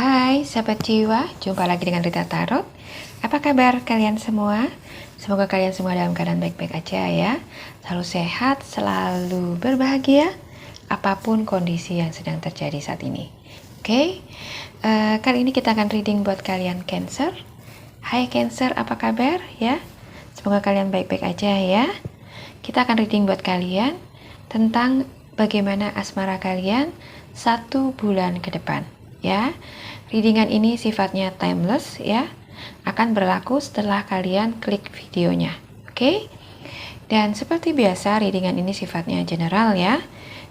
Hai sahabat jiwa, jumpa lagi dengan Rita Tarot. Apa kabar kalian semua? Semoga kalian semua dalam keadaan baik-baik aja ya. Selalu sehat, selalu berbahagia, apapun kondisi yang sedang terjadi saat ini. Oke, kali ini kita akan reading buat kalian Cancer. Hai Cancer, apa kabar ya? Semoga kalian baik-baik aja ya. Kita akan reading buat kalian tentang bagaimana asmara kalian 1 bulan ke depan. Ya, readingan ini sifatnya timeless ya, akan berlaku setelah kalian klik videonya. Oke? Dan seperti biasa readingan ini sifatnya general ya,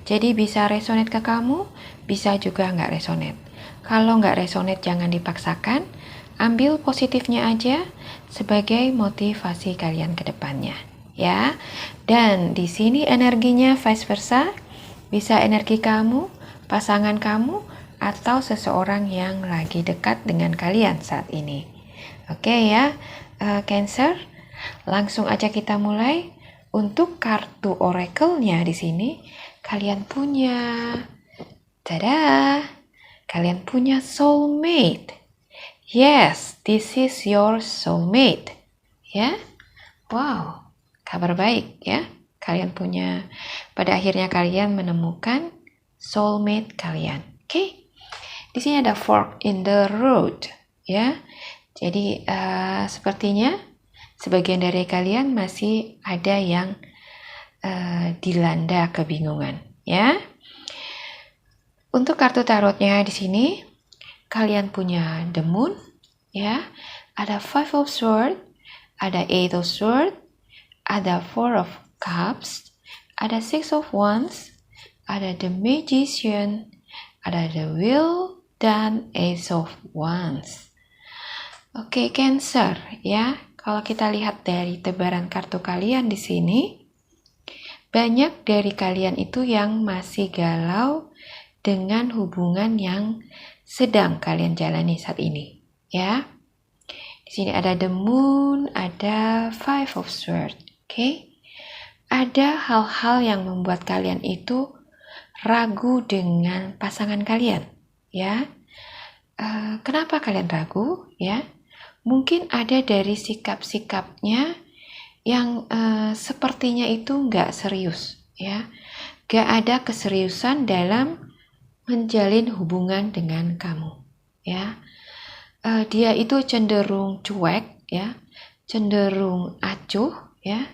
jadi bisa resonate ke kamu, bisa juga nggak resonate. Kalau nggak resonate jangan dipaksakan, ambil positifnya aja sebagai motivasi kalian ke depannya ya. Dan di sini energinya vice versa, bisa energi kamu, pasangan kamu, atau seseorang yang lagi dekat dengan kalian saat ini. Oke ya, Cancer, langsung aja kita mulai. Untuk kartu oracle-nya di sini, kalian punya, tada, kalian punya soulmate. Yes, this is your soulmate. Ya, wow, kabar baik ya. Kalian punya, pada akhirnya kalian menemukan soulmate kalian. Oke. Di sini ada fork in the road, ya. Jadi sepertinya sebagian dari kalian masih ada yang dilanda kebingungan, ya. Untuk kartu tarotnya di sini, kalian punya the moon, ya. Ada 5 of swords, ada 8 of swords, ada 4 of cups, ada 6 of wands, ada the magician, ada the wheel, dan Ace of Wands. Oke, Cancer ya. Kalau kita lihat dari tebaran kartu kalian di sini, banyak dari kalian itu yang masih galau dengan hubungan yang sedang kalian jalani saat ini, ya. Di sini ada the moon, ada 5 of swords. Oke. Ada hal-hal yang membuat kalian itu ragu dengan pasangan kalian. Ya, kenapa kalian ragu? Ya, mungkin ada dari sikap-sikapnya yang sepertinya itu nggak serius. Ya, nggak ada keseriusan dalam menjalin hubungan dengan kamu. Ya, dia itu cenderung cuek, ya, cenderung acuh, ya.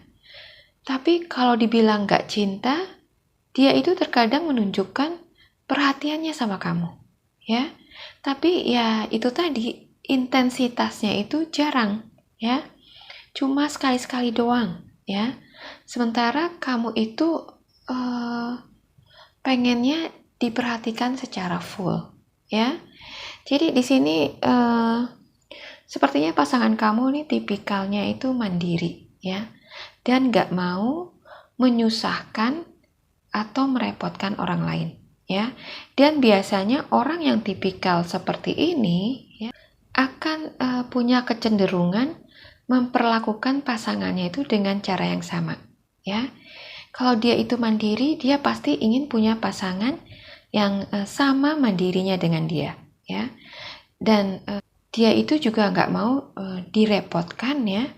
Tapi kalau dibilang nggak cinta, dia itu terkadang menunjukkan perhatiannya sama kamu. Ya, tapi ya itu tadi, intensitasnya itu jarang ya, cuma sekali-sekali doang ya. Sementara kamu itu pengennya diperhatikan secara full ya. Jadi di sini sepertinya pasangan kamu nih tipikalnya itu mandiri ya, dan gak mau menyusahkan atau merepotkan orang lain. Ya, dan biasanya orang yang tipikal seperti ini ya, akan punya kecenderungan memperlakukan pasangannya itu dengan cara yang sama. Ya, kalau dia itu mandiri, dia pasti ingin punya pasangan yang sama mandirinya dengan dia. Ya, dan dia itu juga nggak mau direpotkan ya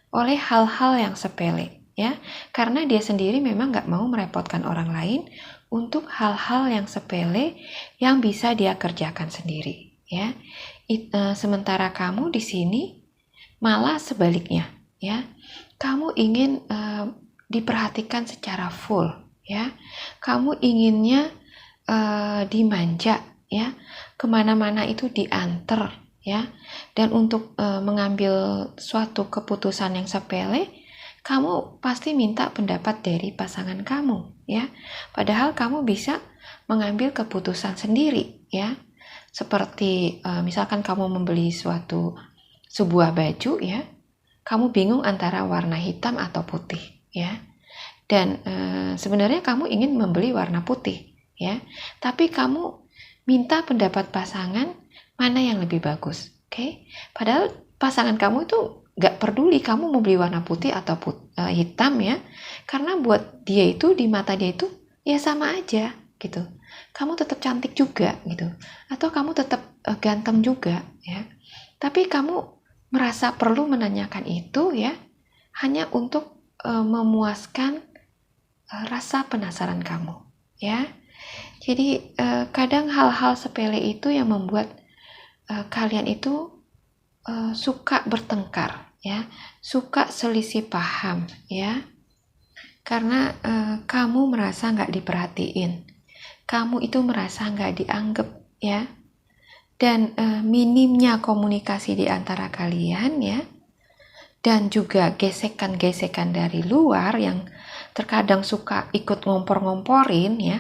oleh hal-hal yang sepele. Ya, karena dia sendiri memang nggak mau merepotkan orang lain untuk hal-hal yang sepele yang bisa dia kerjakan sendiri, ya. Sementara kamu di sini malah sebaliknya, ya. Kamu ingin diperhatikan secara full, ya. Kamu inginnya dimanja, ya. Kemana-mana itu diantar, ya. Dan untuk mengambil suatu keputusan yang sepele, kamu pasti minta pendapat dari pasangan kamu, ya. Padahal kamu bisa mengambil keputusan sendiri, ya. Seperti misalkan kamu membeli sebuah baju, ya. Kamu bingung antara warna hitam atau putih, ya. Dan sebenarnya kamu ingin membeli warna putih, ya. Tapi kamu minta pendapat pasangan mana yang lebih bagus, oke? Padahal pasangan kamu itu gak peduli kamu mau beli warna putih atau hitam ya, karena buat dia itu, di mata dia itu ya sama aja gitu. Kamu tetap cantik juga gitu. Atau kamu tetap ganteng juga ya. Tapi kamu merasa perlu menanyakan itu ya hanya untuk memuaskan rasa penasaran kamu ya. Jadi kadang hal-hal sepele itu yang membuat kalian itu suka bertengkar ya, suka selisih paham ya, karena kamu merasa nggak diperhatiin, kamu itu merasa nggak dianggap ya, dan minimnya komunikasi di antara kalian ya, dan juga gesekan-gesekan dari luar yang terkadang suka ikut ngompor-ngomporin ya,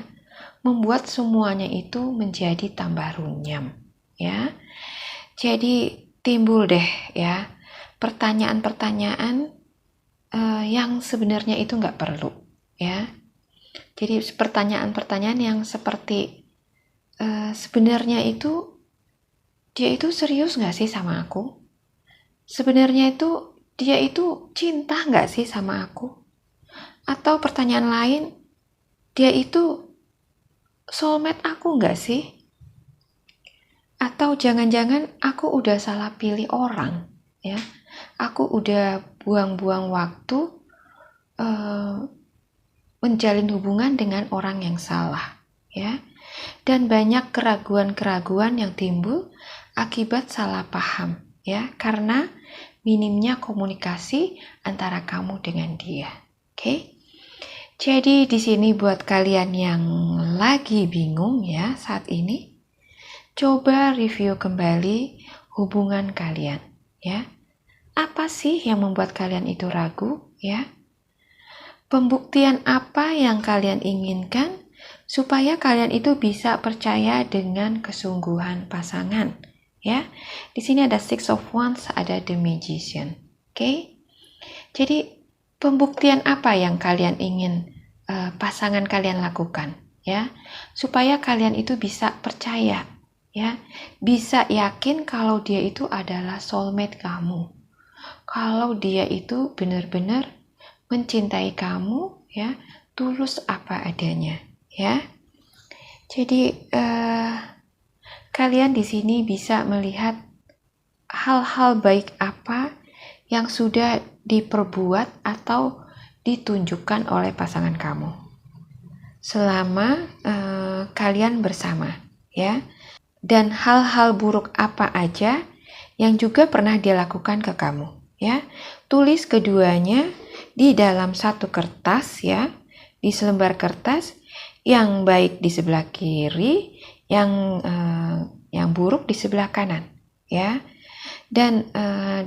membuat semuanya itu menjadi tambah runyam ya. Jadi timbul deh ya pertanyaan-pertanyaan yang sebenarnya itu nggak perlu ya. Jadi pertanyaan-pertanyaan yang seperti sebenarnya itu dia itu serius nggak sih sama aku? Sebenarnya itu dia itu cinta nggak sih sama aku? Atau pertanyaan lain, dia itu soulmate aku nggak sih? Atau jangan-jangan aku udah salah pilih orang ya, aku udah buang-buang waktu menjalin hubungan dengan orang yang salah ya, dan banyak keraguan-keraguan yang timbul akibat salah paham ya, karena minimnya komunikasi antara kamu dengan dia. Oke? Jadi di sini buat kalian yang lagi bingung ya saat ini, coba review kembali hubungan kalian ya. Apa sih yang membuat kalian itu ragu ya? Pembuktian apa yang kalian inginkan supaya kalian itu bisa percaya dengan kesungguhan pasangan ya. Di sini ada Six of Wands, ada The Magician. Oke? Jadi pembuktian apa yang kalian ingin pasangan kalian lakukan ya, supaya kalian itu bisa percaya ya, bisa yakin kalau dia itu adalah soulmate kamu, kalau dia itu benar-benar mencintai kamu ya, tulus apa adanya ya. Jadi kalian di sini bisa melihat hal-hal baik apa yang sudah diperbuat atau ditunjukkan oleh pasangan kamu selama kalian bersama ya. Dan hal-hal buruk apa aja yang juga pernah dia lakukan ke kamu ya. Tulis keduanya di dalam satu kertas ya, di selembar kertas, yang baik di sebelah kiri, yang buruk di sebelah kanan ya. Dan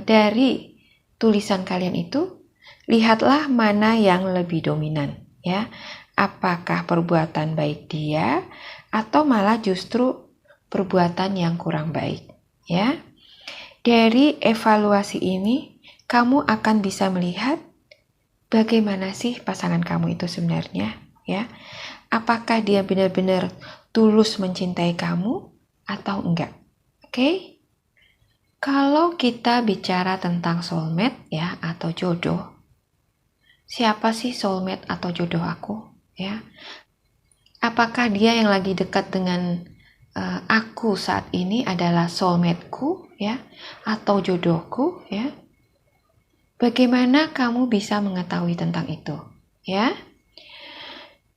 dari tulisan kalian itu lihatlah mana yang lebih dominan ya. Apakah perbuatan baik dia atau malah justru perbuatan yang kurang baik ya. Dari evaluasi ini kamu akan bisa melihat bagaimana sih pasangan kamu itu sebenarnya ya. Apakah dia benar-benar tulus mencintai kamu atau enggak. Oke? Kalau kita bicara tentang soulmate ya atau jodoh, siapa sih soulmate atau jodoh aku ya? Apakah dia yang lagi dekat dengan aku saat ini adalah soulmate-ku ya, atau jodohku ya? Bagaimana kamu bisa mengetahui tentang itu ya?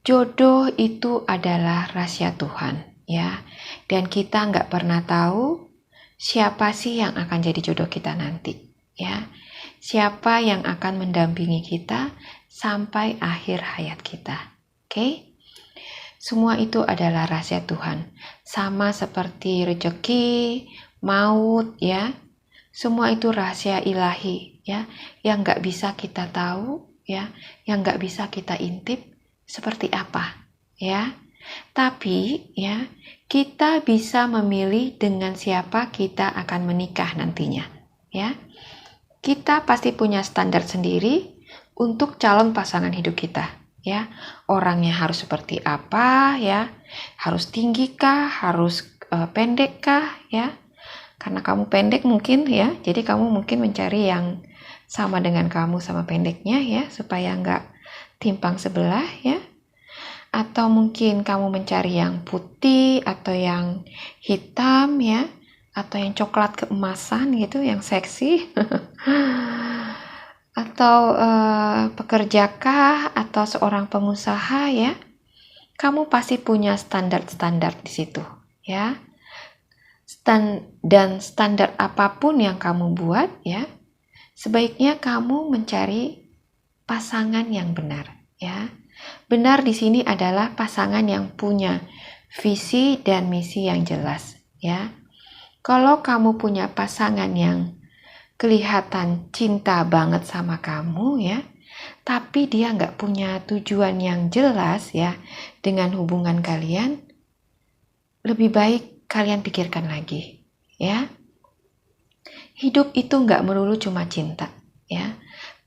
Jodoh itu adalah rahasia Tuhan ya, dan kita nggak pernah tahu siapa sih yang akan jadi jodoh kita nanti ya, siapa yang akan mendampingi kita sampai akhir hayat kita. Oke? Semua itu adalah rahasia Tuhan, sama seperti rezeki, maut ya, semua itu rahasia ilahi ya, yang nggak bisa kita tahu ya, yang nggak bisa kita intip seperti apa ya. Tapi ya, kita bisa memilih dengan siapa kita akan menikah nantinya ya. Kita pasti punya standar sendiri untuk calon pasangan hidup kita ya. Orangnya harus seperti apa ya, harus tinggi kah, harus pendek kah ya. Karena kamu pendek mungkin ya, jadi kamu mungkin mencari yang sama dengan kamu sama pendeknya ya, supaya nggak timpang sebelah ya. atau mungkin kamu mencari yang putih atau yang hitam ya, atau yang coklat keemasan gitu, yang seksi. Atau pekerjakah atau seorang pengusaha ya, kamu pasti punya standar-standar di situ ya. Dan standar apapun yang kamu buat ya, sebaiknya kamu mencari pasangan yang benar ya. Benar di sini adalah pasangan yang punya visi dan misi yang jelas ya. Kalau kamu punya pasangan yang kelihatan cinta banget sama kamu ya, tapi dia nggak punya tujuan yang jelas ya dengan hubungan kalian, lebih baik kalian pikirkan lagi ya. Hidup itu nggak melulu cuma cinta ya.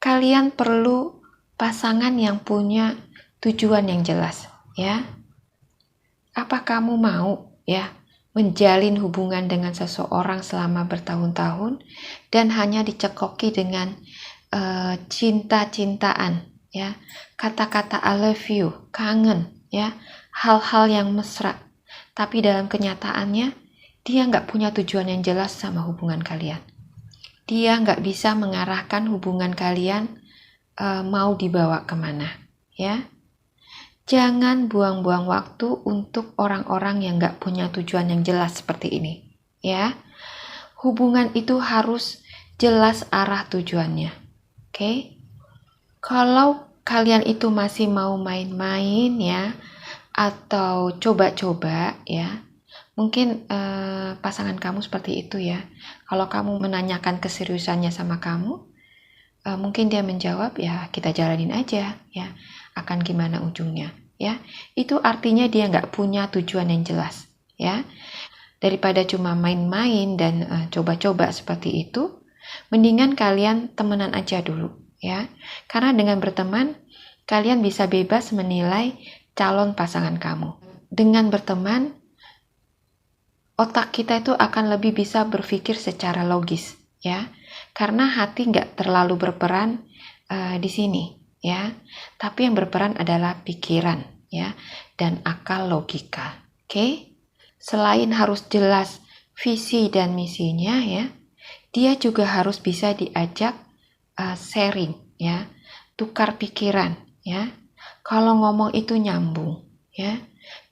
Kalian perlu pasangan yang punya tujuan yang jelas ya. Apa kamu mau ya menjalin hubungan dengan seseorang selama bertahun-tahun dan hanya dicekoki dengan cinta-cintaan ya, kata-kata I love you, kangen ya, hal-hal yang mesra, tapi dalam kenyataannya dia nggak punya tujuan yang jelas sama hubungan kalian. Dia nggak bisa mengarahkan hubungan kalian mau dibawa kemana ya. Jangan buang-buang waktu untuk orang-orang yang nggak punya tujuan yang jelas seperti ini ya. Hubungan itu harus jelas arah tujuannya. Oke? Kalau kalian itu masih mau main-main ya, atau coba-coba ya, mungkin pasangan kamu seperti itu ya. Kalau kamu menanyakan keseriusannya sama kamu, mungkin dia menjawab ya kita jalanin aja ya, akan gimana ujungnya ya. Itu artinya dia nggak punya tujuan yang jelas ya. Daripada cuma main-main dan coba-coba seperti itu, mendingan kalian temenan aja dulu ya. Karena dengan berteman, kalian bisa bebas menilai calon pasangan kamu. Dengan berteman, otak kita itu akan lebih bisa berpikir secara logis ya. Karena hati nggak terlalu berperan di sini ya. Tapi yang berperan adalah pikiran ya dan akal logika. Oke? Selain harus jelas visi dan misinya ya, dia juga harus bisa diajak sharing ya, tukar pikiran ya. Kalau ngomong itu nyambung ya,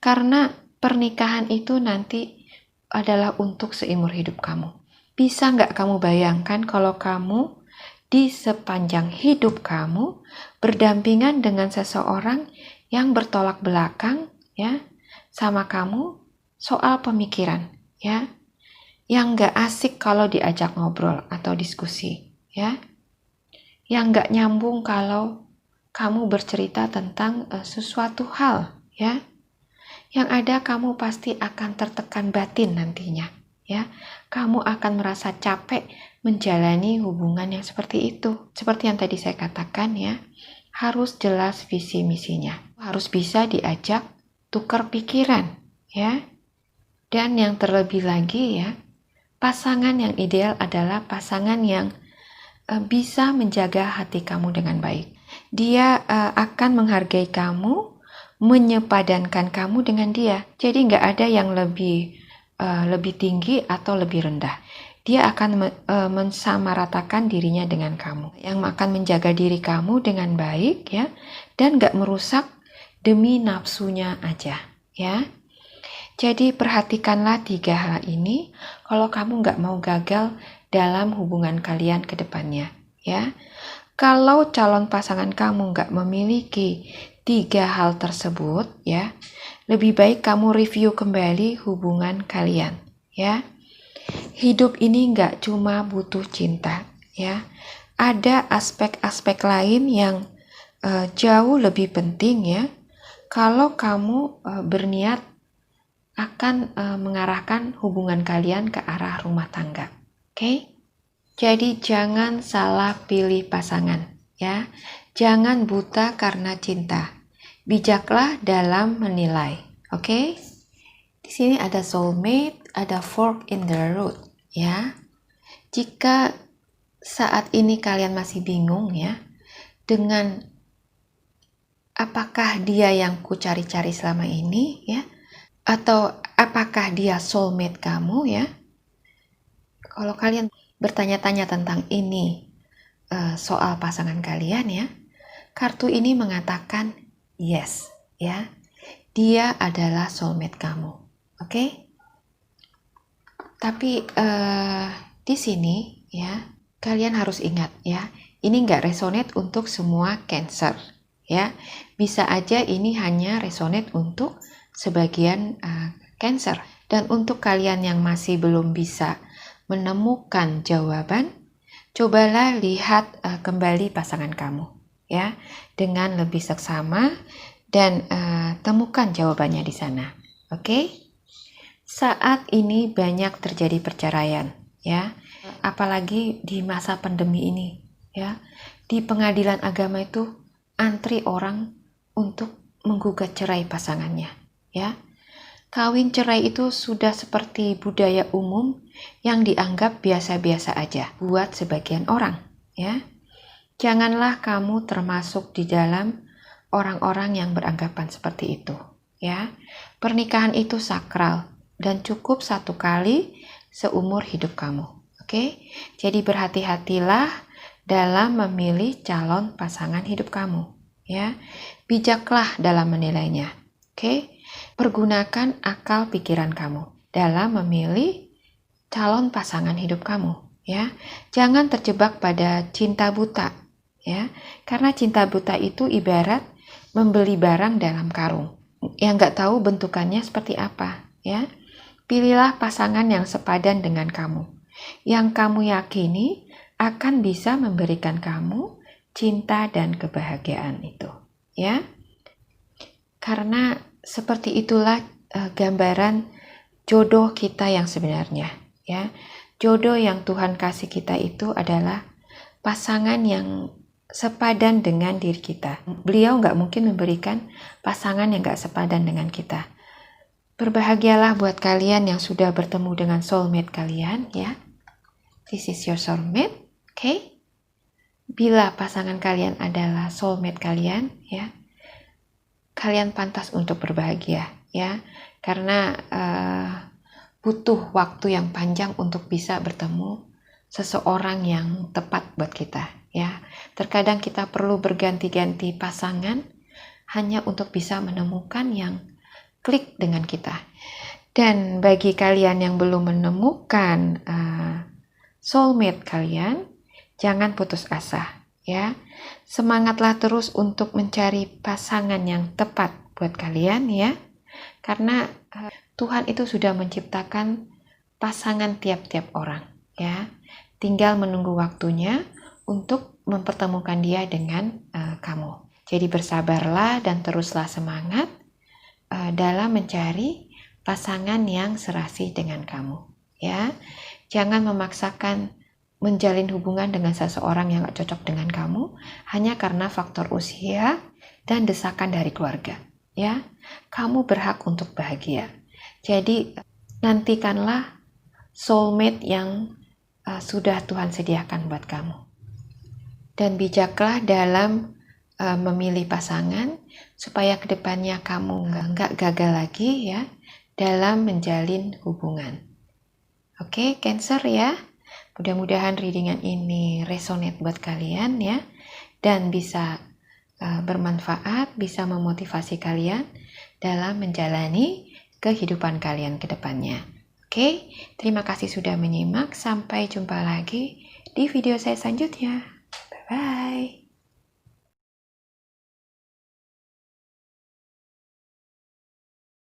karena pernikahan itu nanti adalah untuk seumur hidup kamu. Bisa nggak kamu bayangkan kalau kamu di sepanjang hidup kamu berdampingan dengan seseorang yang bertolak belakang ya sama kamu soal pemikiran ya, yang nggak asik kalau diajak ngobrol atau diskusi ya, yang nggak nyambung kalau kamu bercerita tentang sesuatu hal ya, yang ada kamu pasti akan tertekan batin nantinya ya. Kamu akan merasa capek menjalani hubungan yang seperti itu. Seperti yang tadi saya katakan ya, harus jelas visi misinya, harus bisa diajak tukar pikiran ya. Dan yang terlebih lagi ya, pasangan yang ideal adalah pasangan yang bisa menjaga hati kamu dengan baik. Dia akan menghargai kamu, menyepadankan kamu dengan dia. Jadi nggak ada yang lebih tinggi atau lebih rendah. Dia akan mensamaratakan dirinya dengan kamu, yang akan menjaga diri kamu dengan baik ya, dan nggak merusak demi nafsunya aja ya. Jadi perhatikanlah 3 hal ini kalau kamu nggak mau gagal dalam hubungan kalian ke depannya ya. Kalau calon pasangan kamu nggak memiliki 3 hal tersebut ya, lebih baik kamu review kembali hubungan kalian ya. Hidup ini nggak cuma butuh cinta ya. Ada aspek-aspek lain yang jauh lebih penting ya. Kalau kamu berniat akan mengarahkan hubungan kalian ke arah rumah tangga. Oke? Jadi jangan salah pilih pasangan ya. Jangan buta karena cinta. Bijaklah dalam menilai. Oke? Di sini ada soulmate, ada fork in the road ya. Jika saat ini kalian masih bingung ya dengan apakah dia yang ku cari-cari selama ini ya? Atau apakah dia soulmate kamu ya? Kalau kalian bertanya-tanya tentang ini, soal pasangan kalian ya, kartu ini mengatakan yes ya. Dia adalah soulmate kamu. Oke? Tapi di sini ya, kalian harus ingat ya, ini nggak resonate untuk semua Cancer ya. Bisa aja ini hanya resonate untuk sebagian Cancer. Dan untuk kalian yang masih belum bisa menemukan jawaban, cobalah lihat kembali pasangan kamu ya dengan lebih seksama dan temukan jawabannya di sana. Oke? Saat ini banyak terjadi perceraian ya, apalagi di masa pandemi ini ya. Di pengadilan agama itu antri orang untuk menggugat cerai pasangannya ya. Kawin cerai itu sudah seperti budaya umum yang dianggap biasa-biasa aja buat sebagian orang ya. Janganlah kamu termasuk di dalam orang-orang yang beranggapan seperti itu ya. Pernikahan itu sakral dan cukup satu kali seumur hidup kamu. Oke? Jadi berhati-hatilah dalam memilih calon pasangan hidup kamu ya. Bijaklah dalam menilainya. Oke? Pergunakan akal pikiran kamu dalam memilih calon pasangan hidup kamu ya. Jangan terjebak pada cinta buta ya. Karena cinta buta itu ibarat membeli barang dalam karung yang nggak tahu bentukannya seperti apa ya. Pilihlah pasangan yang sepadan dengan kamu, yang kamu yakini akan bisa memberikan kamu cinta dan kebahagiaan itu, ya. Karena seperti itulah gambaran jodoh kita yang sebenarnya, ya. Jodoh yang Tuhan kasih kita itu adalah pasangan yang sepadan dengan diri kita. Beliau nggak mungkin memberikan pasangan yang nggak sepadan dengan kita. Berbahagialah buat kalian yang sudah bertemu dengan soulmate kalian ya. This is your soulmate, oke? Bila pasangan kalian adalah soulmate kalian ya, kalian pantas untuk berbahagia ya, karena butuh waktu yang panjang untuk bisa bertemu seseorang yang tepat buat kita ya. Terkadang kita perlu berganti-ganti pasangan hanya untuk bisa menemukan yang klik dengan kita. Dan bagi kalian yang belum menemukan soulmate kalian, jangan putus asa ya. Semangatlah terus untuk mencari pasangan yang tepat buat kalian ya. Karena Tuhan itu sudah menciptakan pasangan tiap-tiap orang ya. Tinggal menunggu waktunya untuk mempertemukan dia dengan kamu. Jadi bersabarlah dan teruslah semangat dalam mencari pasangan yang serasi dengan kamu ya. Jangan memaksakan menjalin hubungan dengan seseorang yang gak cocok dengan kamu hanya karena faktor usia dan desakan dari keluarga ya. Kamu berhak untuk bahagia. Jadi nantikanlah soulmate yang sudah Tuhan sediakan buat kamu. Dan bijaklah dalam memilih pasangan supaya kedepannya kamu nggak gagal lagi ya dalam menjalin hubungan. Oke, Cancer ya. Mudah-mudahan readingan ini resonate buat kalian ya, dan bisa bermanfaat, bisa memotivasi kalian dalam menjalani kehidupan kalian ke depannya. Oke, terima kasih sudah menyimak. Sampai jumpa lagi di video saya selanjutnya. Bye-bye.